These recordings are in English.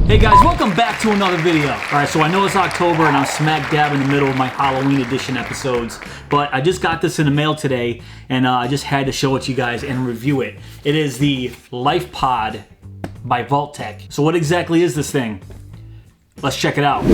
Hey guys, welcome back to another video. Alright, so I know it's October and I'm smack dab in the middle of my Halloween edition episodes, but I just got this in the mail today and I just had to show it to you guys and review it. It is the LifePod by Vaultek. So what exactly is this thing? Let's check it out.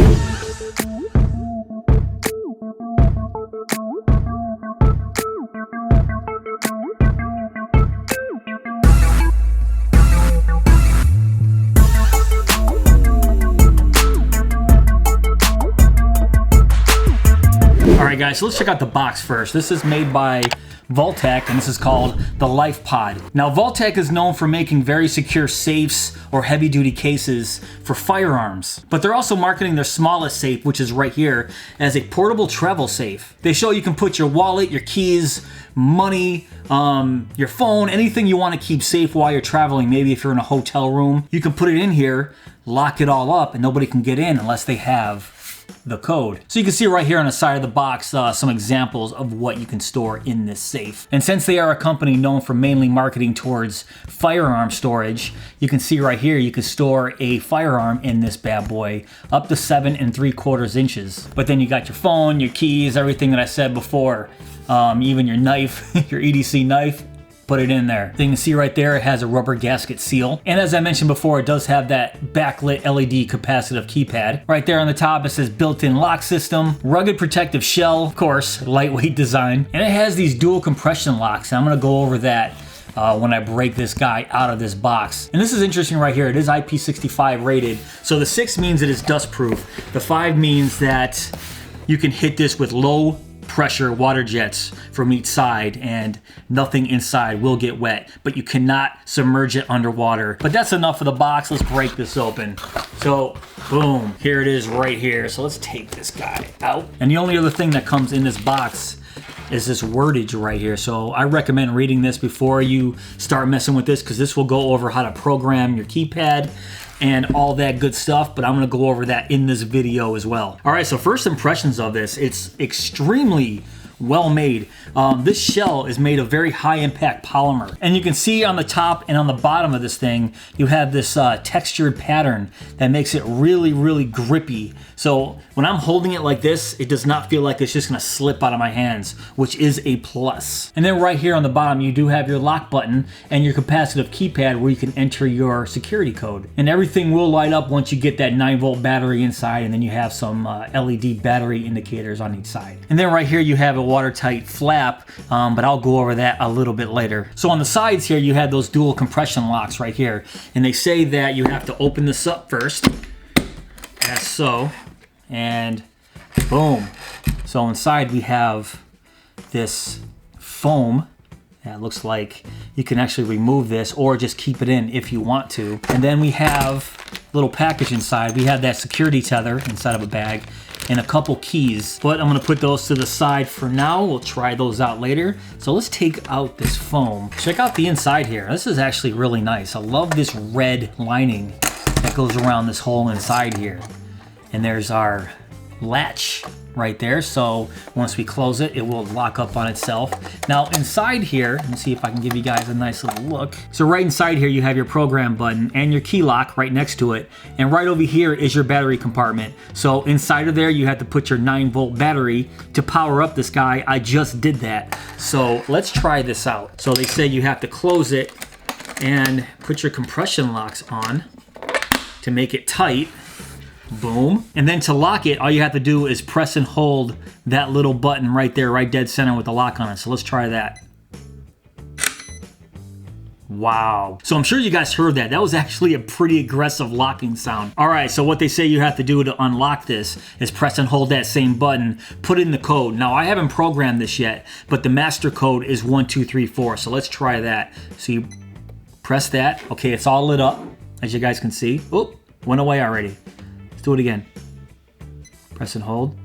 Alright guys, so let's check out the box first. This is made by Vaultek and this is called the LifePod. Now Vaultek is known for making very secure safes or heavy duty cases for firearms. But they're also marketing their smallest safe, which is right here, as a portable travel safe. They show you can put your wallet, your keys, money, your phone, anything you want to keep safe while you're traveling. Maybe if you're in a hotel room, you can put it in here, lock it all up, and nobody can get in unless they have the code. So you can see right here on the side of the box some examples of what you can store in this safe. And since they are a company known for mainly marketing towards firearm storage, you can see right here you can store a firearm in this bad boy up to 7 3/4 inches. But then you got your phone, your keys, everything that I said before, even your knife, your EDC knife. Put it in there. You can see right there it has a rubber gasket seal. And as I mentioned before, it does have that backlit LED capacitive keypad. Right there on the top it says built-in lock system, rugged protective shell, of course, lightweight design. And it has these dual compression locks. And I'm gonna go over that when I break this guy out of this box. And this is interesting right here. It is IP65 rated. So the 6 means it is dust proof. The 5 means that you can hit this with low pressure water jets from each side and nothing inside will get wet, but you cannot submerge it underwater. But that's enough of the box. Let's break this open. So boom, here it is right here. So let's take this guy out. And the only other thing that comes in this box is this wordage right here. So I recommend reading this before you start messing with this, because this will go over how to program your keypad and all that good stuff, but I'm gonna go over that in this video as well. All right, so first impressions of this, it's extremely well made. This shell is made of very high impact polymer. And you can see on the top and on the bottom of this thing, you have this textured pattern that makes it really, really grippy. So when I'm holding it like this, it does not feel like it's just gonna slip out of my hands, which is a plus. And then right here on the bottom, you do have your lock button and your capacitive keypad where you can enter your security code. And everything will light up once you get that 9-volt battery inside, and then you have some LED battery indicators on each side. And then right here you have a watertight flap, but I'll go over that a little bit later. So on the sides here, you have those dual compression locks right here. And they say that you have to open this up first, as so, and boom. So inside we have this foam that looks like you can actually remove this or just keep it in if you want to. And then we have a little package inside. We have that security tether inside of a bag and a couple keys, but I'm gonna put those to the side for now. We'll try those out later. So let's take out this foam. Check out the inside here. This is actually really nice. I love this red lining that goes around this hole inside here. And there's our latch right there. So once we close it, it will lock up on itself. Now inside here, let me see if I can give you guys a nice little look. So right inside here, you have your program button and your key lock right next to it. And right over here is your battery compartment. So inside of there, you have to put your 9-volt battery to power up this guy. I just did that. So let's try this out. So they say you have to close it and put your compression locks on to make it tight. Boom. And then to lock it, all you have to do is press and hold that little button right there, right dead center with the lock on it. So let's try that. Wow. So I'm sure you guys heard that. That was actually a pretty aggressive locking sound. All right, so what they say you have to do to unlock this is press and hold that same button, put in the code. Now I haven't programmed this yet, but the master code is 1234. So let's try that. So you press that. Okay, it's all lit up, as you guys can see. Oh, went away already. Do it again. Press and hold.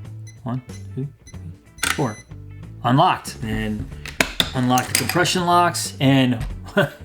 1, 2, 3, 4. Unlocked. And unlock the compression locks. And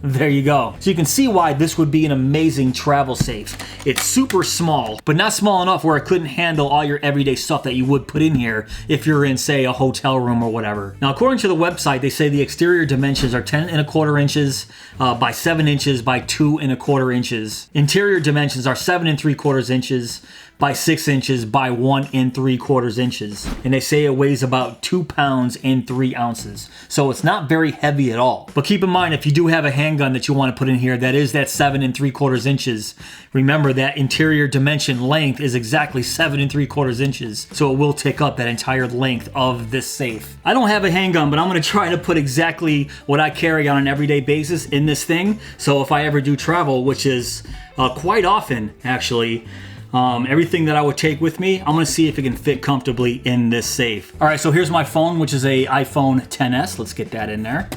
There you go. So you can see why this would be an amazing travel safe. It's super small, but not small enough where it couldn't handle all your everyday stuff that you would put in here if you're in, say, a hotel room or whatever. Now, according to the website, they say the exterior dimensions are 10¼ inches by 7 inches by 2¼ inches. Interior dimensions are 7¾ inches by 6 inches by 1¾ inches. And they say it weighs about 2 pounds and 3 ounces. So it's not very heavy at all. But keep in mind, if you do have a handgun that you want to put in here, that is that 7¾ inches. Remember that interior dimension length is exactly 7¾ inches. So it will take up that entire length of this safe. I don't have a handgun, but I'm gonna try to put exactly what I carry on an everyday basis in this thing. So if I ever do travel, which is quite often actually, everything that I would take with me, I'm gonna see if it can fit comfortably in this safe. All right, so here's my phone, which is a iPhone XS. Let's get that in there.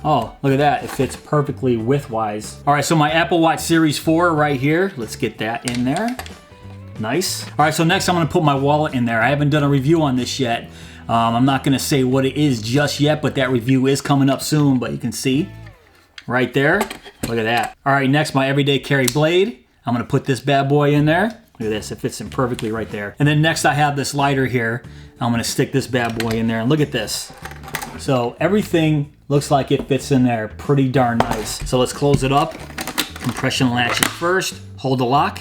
Oh, look at that, it fits perfectly width-wise. All right, so my Apple Watch Series 4 right here. Let's get that in there. Nice. All right, so next I'm gonna put my wallet in there. I haven't done a review on this yet. I'm not gonna say what it is just yet, but that review is coming up soon, but you can see right there. Look at that. All right, next, my everyday carry blade. I'm gonna put this bad boy in there. Look at this, it fits in perfectly right there. And then next I have this lighter here. I'm gonna stick this bad boy in there, and look at this. So everything looks like it fits in there pretty darn nice. So let's close it up. Compression latches first, hold the lock.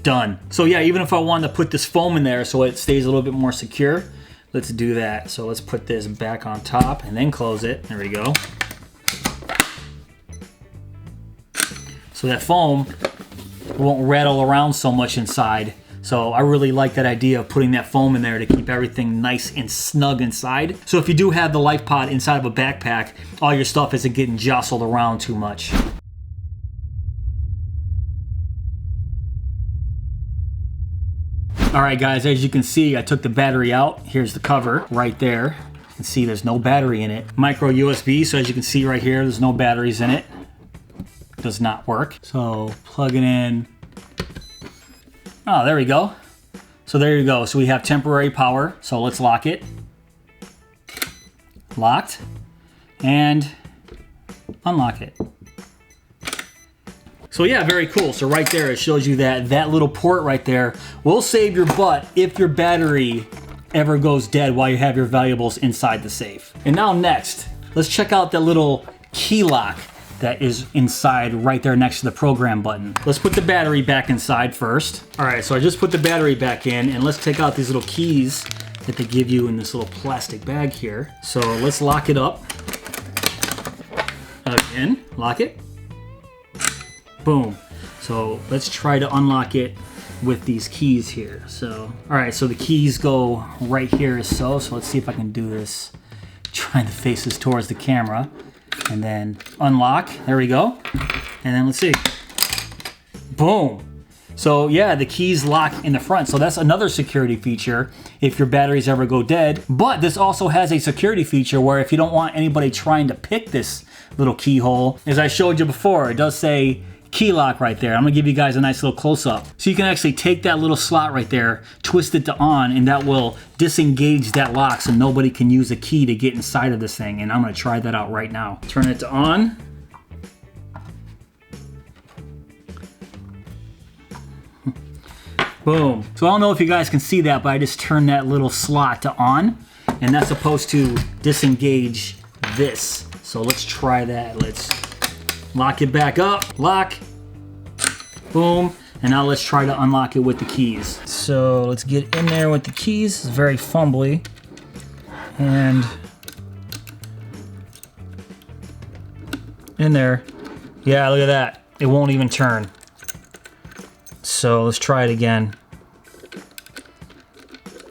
Done. So yeah, even if I wanted to put this foam in there so it stays a little bit more secure, let's do that. So let's put this back on top and then close it. There we go. So that foam won't rattle around so much inside. So I really like that idea of putting that foam in there to keep everything nice and snug inside. So if you do have the LifePod inside of a backpack, all your stuff isn't getting jostled around too much. All right, guys, as you can see, I took the battery out. Here's the cover right there. You can see there's no battery in it. Micro USB, so as you can see right here, there's no batteries in it. Does not work. So plug it in. Oh, there we go. So there you go. So we have temporary power. So let's lock it. Locked. And unlock it. So yeah, very cool. So right there, it shows you that that little port right there will save your butt if your battery ever goes dead while you have your valuables inside the safe. And now next, let's check out that little key lock that is inside right there next to the program button. Let's put the battery back inside first. All right, so I just put the battery back in, and let's take out these little keys that they give you in this little plastic bag here. So let's lock it up. Again, lock it. Boom. So let's try to unlock it with these keys here. So, all right, so the keys go right here so let's see if I can do this. Trying to face this towards the camera. And then unlock, there we go. And then let's see. Boom. So yeah, the keys lock in the front. So that's another security feature if your batteries ever go dead. But this also has a security feature where if you don't want anybody trying to pick this little keyhole, as I showed you before, it does say key lock right there. I'm gonna give you guys a nice little close-up. So you can actually take that little slot right there, twist it to on, and that will disengage that lock so nobody can use a key to get inside of this thing. And I'm gonna try that out right now. Turn it to on. Boom. So I don't know if you guys can see that, but I just turned that little slot to on, and that's supposed to disengage this. So let's try that. Let's lock it back up, lock, boom, and now let's try to unlock it with the keys. So let's get in there with the keys. It's very fumbly, and in there, yeah, look at that. It won't even turn. So let's try it again.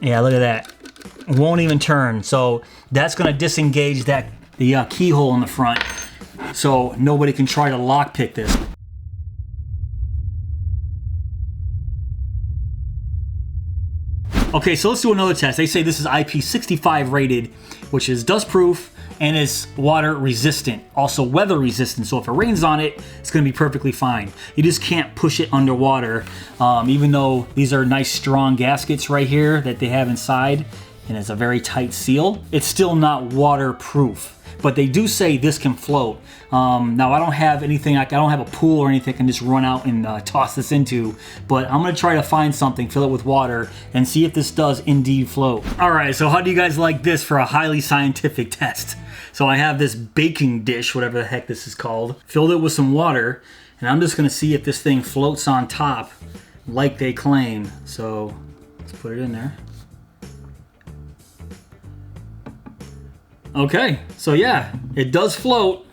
Yeah, look at that. It won't even turn. So that's gonna disengage the keyhole in the front, so nobody can try to lockpick this. Okay, so let's do another test. They say this is IP65 rated, which is dust proof and is water resistant, also weather resistant. So if it rains on it, it's gonna be perfectly fine. You just can't push it underwater. Even though these are nice strong gaskets right here that they have inside, and it's a very tight seal. It's still not waterproof, but they do say this can float. Now I don't have anything, I don't have a pool or anything I can just run out and toss this into, but I'm gonna try to find something, fill it with water, and see if this does indeed float. All right, so how do you guys like this for a highly scientific test? So I have this baking dish, whatever the heck this is called, filled it with some water, and I'm just gonna see if this thing floats on top like they claim. So let's put it in there. Okay, so yeah, it does float.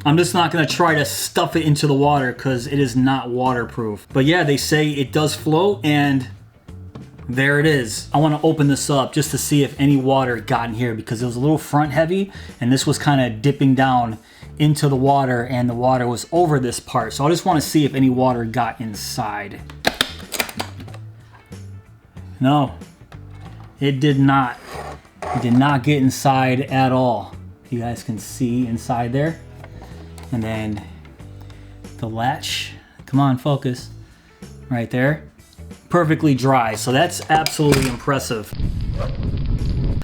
I'm just not gonna try to stuff it into the water because it is not waterproof. But yeah, they say it does float, and there it is. I wanna open this up just to see if any water got in here, because it was a little front heavy and this was kind of dipping down into the water, and the water was over this part. So I just wanna see if any water got inside. No, it did not. It did not get inside at all. You guys can see inside there. And then the latch, come on, focus, right there. Perfectly dry, so that's absolutely impressive.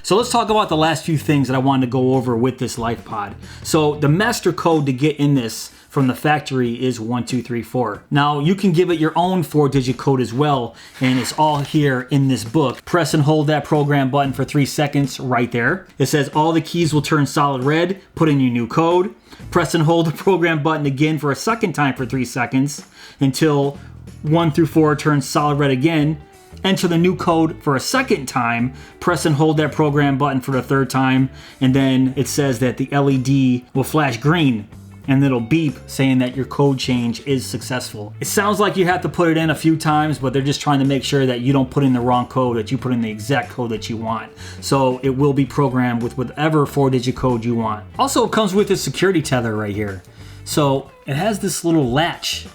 So let's talk about the last few things that I wanted to go over with this LifePod. So the master code to get in this from the factory is 1234. Now you can give it your own 4-digit code as well, and it's all here in this book. Press and hold that program button for 3 seconds right there. It says all the keys will turn solid red, put in your new code. Press and hold the program button again for a second time for 3 seconds until 1 through 4 turns solid red again. Enter the new code for a second time, press and hold that program button for the third time, and then it says that the LED will flash green and it'll beep saying that your code change is successful. It sounds like you have to put it in a few times, but they're just trying to make sure that you don't put in the wrong code, that you put in the exact code that you want. So it will be programmed with whatever 4-digit code you want. Also, it comes with a security tether right here. So it has this little latch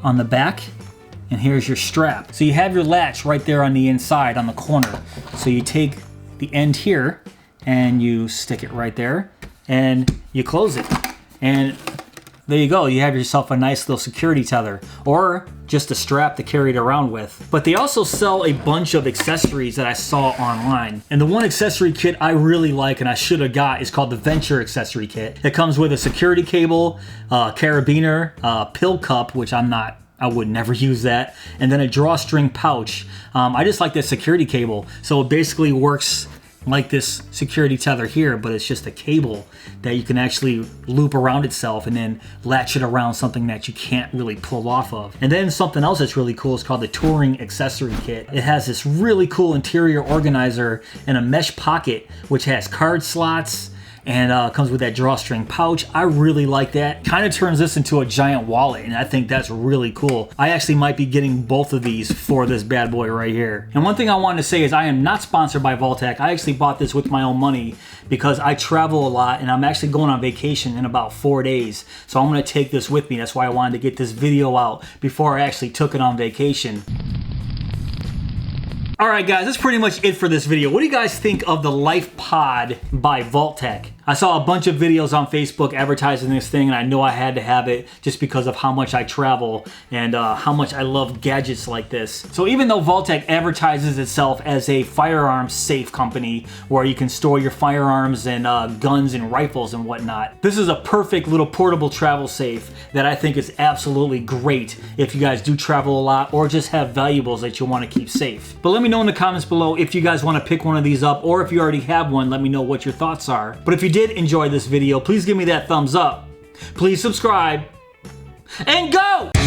on the back, and here's your strap. So you have your latch right there on the inside, on the corner. So you take the end here and you stick it right there and you close it. And there you go, you have yourself a nice little security tether, or just a strap to carry it around with. But they also sell a bunch of accessories that I saw online. And the one accessory kit I really like and I should have got is called the Venture accessory kit. It comes with a security cable, carabiner, pill cup, which I would never use that, and then a drawstring pouch. I just like the security cable. So it basically works like this security tether here, but it's just a cable that you can actually loop around itself and then latch it around something that you can't really pull off of. And then something else that's really cool is called the Touring Accessory Kit. It has this really cool interior organizer and a mesh pocket, which has card slots, and comes with that drawstring pouch. I really like that. Kind of turns this into a giant wallet, and I think that's really cool. I actually might be getting both of these for this bad boy right here. And one thing I wanted to say is I am not sponsored by Vaultek. I actually bought this with my own money because I travel a lot, and I'm actually going on vacation in about 4 days. So I'm gonna take this with me. That's why I wanted to get this video out before I actually took it on vacation. Alright guys, that's pretty much it for this video. What do you guys think of the LifePod by Vaultek? I saw a bunch of videos on Facebook advertising this thing, and I know I had to have it just because of how much I travel and how much I love gadgets like this. So even though Vaultek advertises itself as a firearms safe company where you can store your firearms and guns and rifles and whatnot, this is a perfect little portable travel safe that I think is absolutely great if you guys do travel a lot or just have valuables that you want to keep safe. But let me know in the comments below if you guys want to pick one of these up, or if you already have one, let me know what your thoughts are. But if you did enjoy this video, please give me that thumbs up. Please subscribe and go!